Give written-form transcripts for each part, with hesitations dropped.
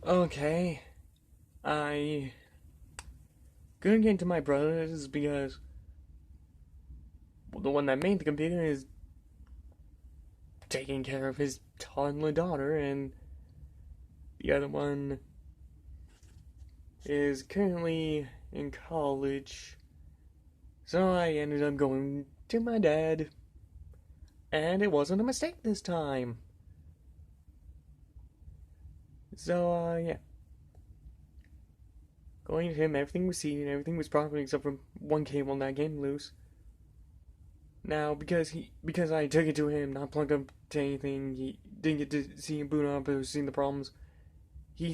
Okay, I couldn't get into my brother's because the one that made the computer is taking care of his toddler daughter, and the other one is currently in college. So I ended up going to my dad, and it wasn't a mistake this time. So, yeah. Going to him, everything was seen, everything was proper except for one cable that came loose. Now, because I took it to him, not plugged up to anything, he didn't get to see him boot up or see the problems. He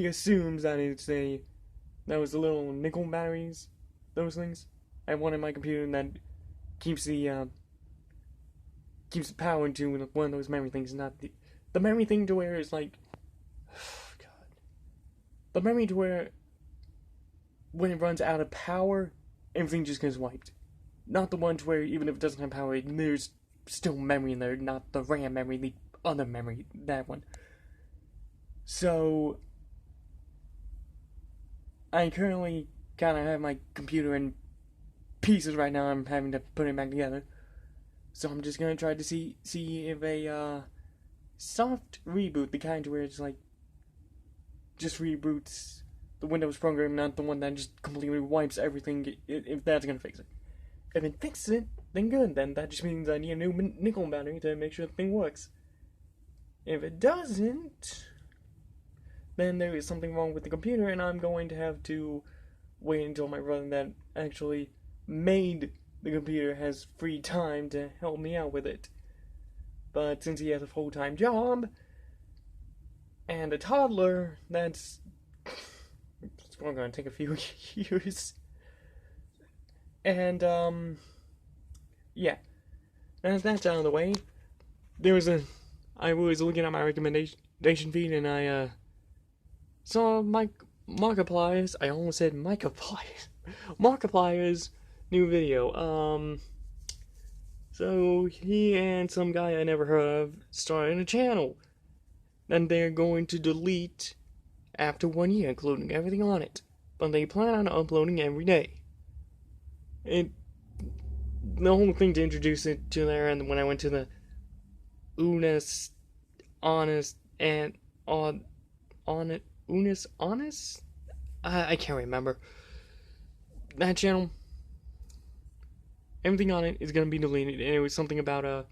assumes that that was the little nickel batteries, those things. I have one in my computer that keeps keeps the power into one of those memory things, not the memory thing to where it's like, God, the memory to where when it runs out of power, everything just gets wiped. Not the one to where even if it doesn't have power, there's still memory in there, not the RAM memory, the other memory, that one. So, I currently kind of have my computer in pieces right now. I'm having to put it back together. So I'm just gonna try to see if a soft reboot, the kind where it's like just reboots the Windows program, not the one that just completely wipes everything, if that's gonna fix it. If it fixes it, then good. Then that just means I need a new nickel battery to make sure the thing works. If it doesn't, then there is something wrong with the computer, and I'm going to have to wait until my brother that actually made the computer has free time to help me out with it. But since he has a full-time job and a toddler, that's going to take a few years. And yeah, as that's out of the way, I was looking at my recommendation feed and I saw Markiplier's. I almost said Markiplier's. Markiplier's new video. So he and some guy I never heard of started a channel. And they're going to delete after 1 year, including everything on it. But they plan on uploading every day. The whole thing to introduce it to there, and when I went to the Honest, I can't remember. That channel, everything on it is going to be deleted, and it was something about,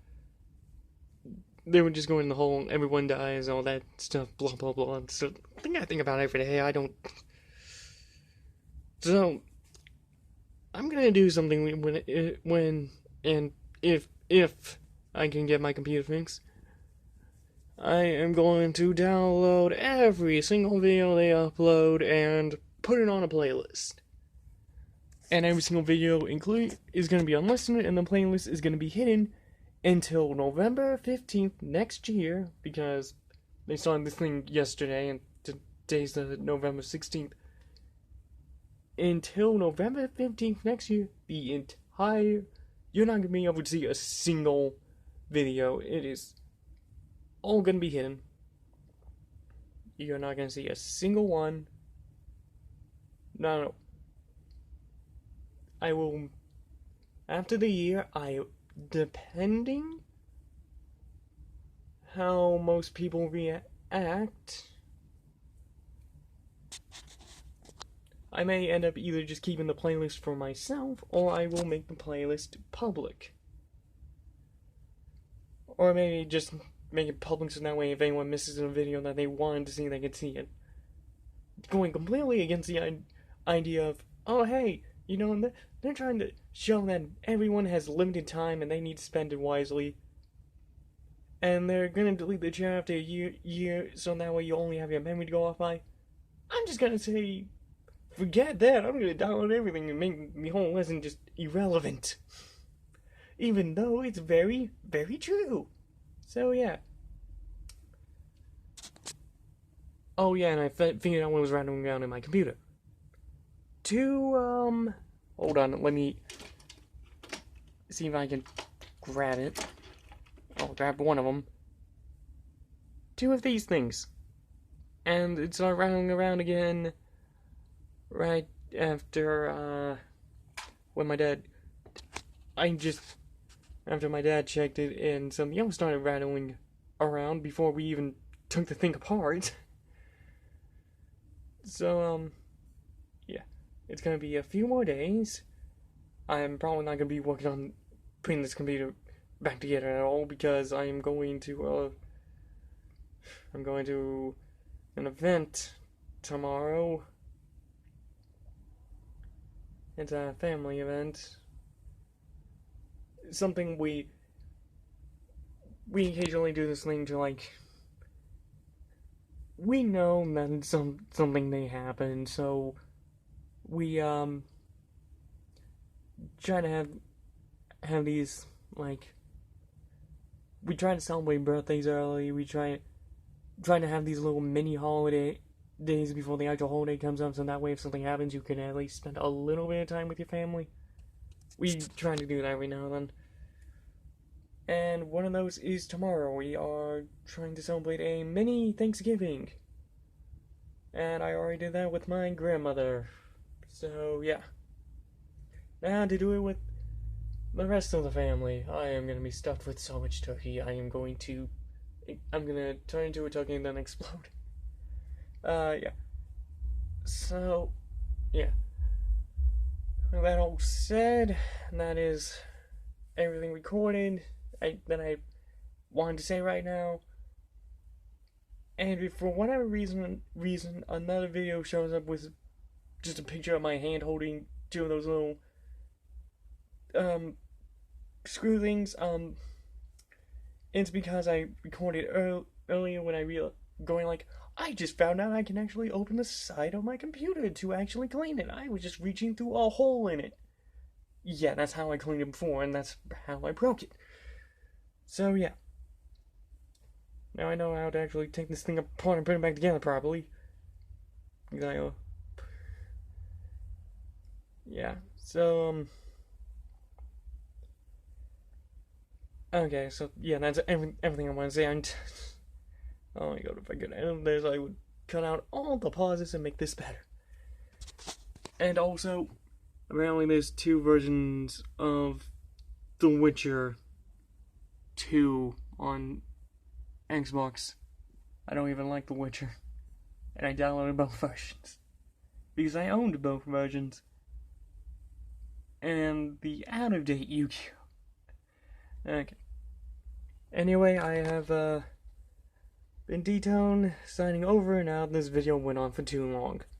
they were just going the whole, everyone dies, all that stuff, blah, blah, blah. So, I think about it every day, So, I'm gonna do something when and if I can get my computer fixed. I am going to download every single video they upload and put it on a playlist. And every single video is going to be unlisted, and the playlist is going to be hidden until November 15th next year, because they started this thing yesterday, and today's the November 16th. Until November 15th next year, you're not going to be able to see a single video. It is all going to be hidden. You're not going to see a single one. No. I will, after the year, depending how most people react, I may end up either just keeping the playlist for myself, or I will make the playlist public. Or maybe just make it public so that way if anyone misses a video that they wanted to see, they can see it. Going completely against the idea of, oh hey, they're trying to show that everyone has limited time and they need to spend it wisely. And they're gonna delete the channel after a year, so that way you only have your memory to go off by. I'm just gonna say, forget that. I'm gonna download everything and make the whole lesson just irrelevant. Even though it's very, very true. So yeah. Oh yeah, and I figured out what was rattling around in my computer. Hold on, let me see if I can grab it. I'll grab one of them. Two of these things. and it started rattling around again right after when my dad. After my dad checked it, and something else started rattling around before we even took the thing apart. So, yeah. It's gonna be a few more days. I'm probably not gonna be working on putting this computer back together at all because I'm going to an event tomorrow. It's a family event. Something we occasionally do this thing to, like, we know that something may happen, so we try to have these, like, we try to celebrate birthdays early. We try to have these little mini holiday days before the actual holiday comes up, so that way if something happens you can at least spend a little bit of time with your family. We try to do that every now and then. And one of those is tomorrow. We are trying to celebrate a mini Thanksgiving. And I already did that with my grandmother. So, yeah. Now to do it with the rest of the family. I am going to be stuffed with so much turkey. I'm going to turn into a turkey and then explode. Yeah. So, yeah. With that all said, that is everything recorded that I wanted to say right now. And if for whatever reason another video shows up with just a picture of my hand holding two of those little screw things, it's because I recorded earlier when I just found out I can actually open the side of my computer to actually clean it. I was just reaching through a hole in it. Yeah, that's how I cleaned it before, and that's how I broke it. So, yeah. Now I know how to actually take this thing apart and put it back together properly. Yeah, so, okay, so, yeah, that's everything I want to say. Oh my god, if I could end this, I would cut out all the pauses and make this better. And also, apparently there's two versions of The Witcher 2 on Xbox. I don't even like The Witcher. And I downloaded both versions. Because I owned both versions. And the out-of-date Yu-Gi-Oh! Okay. Anyway, I have, been D-Tone signing over and out. This video went on for too long.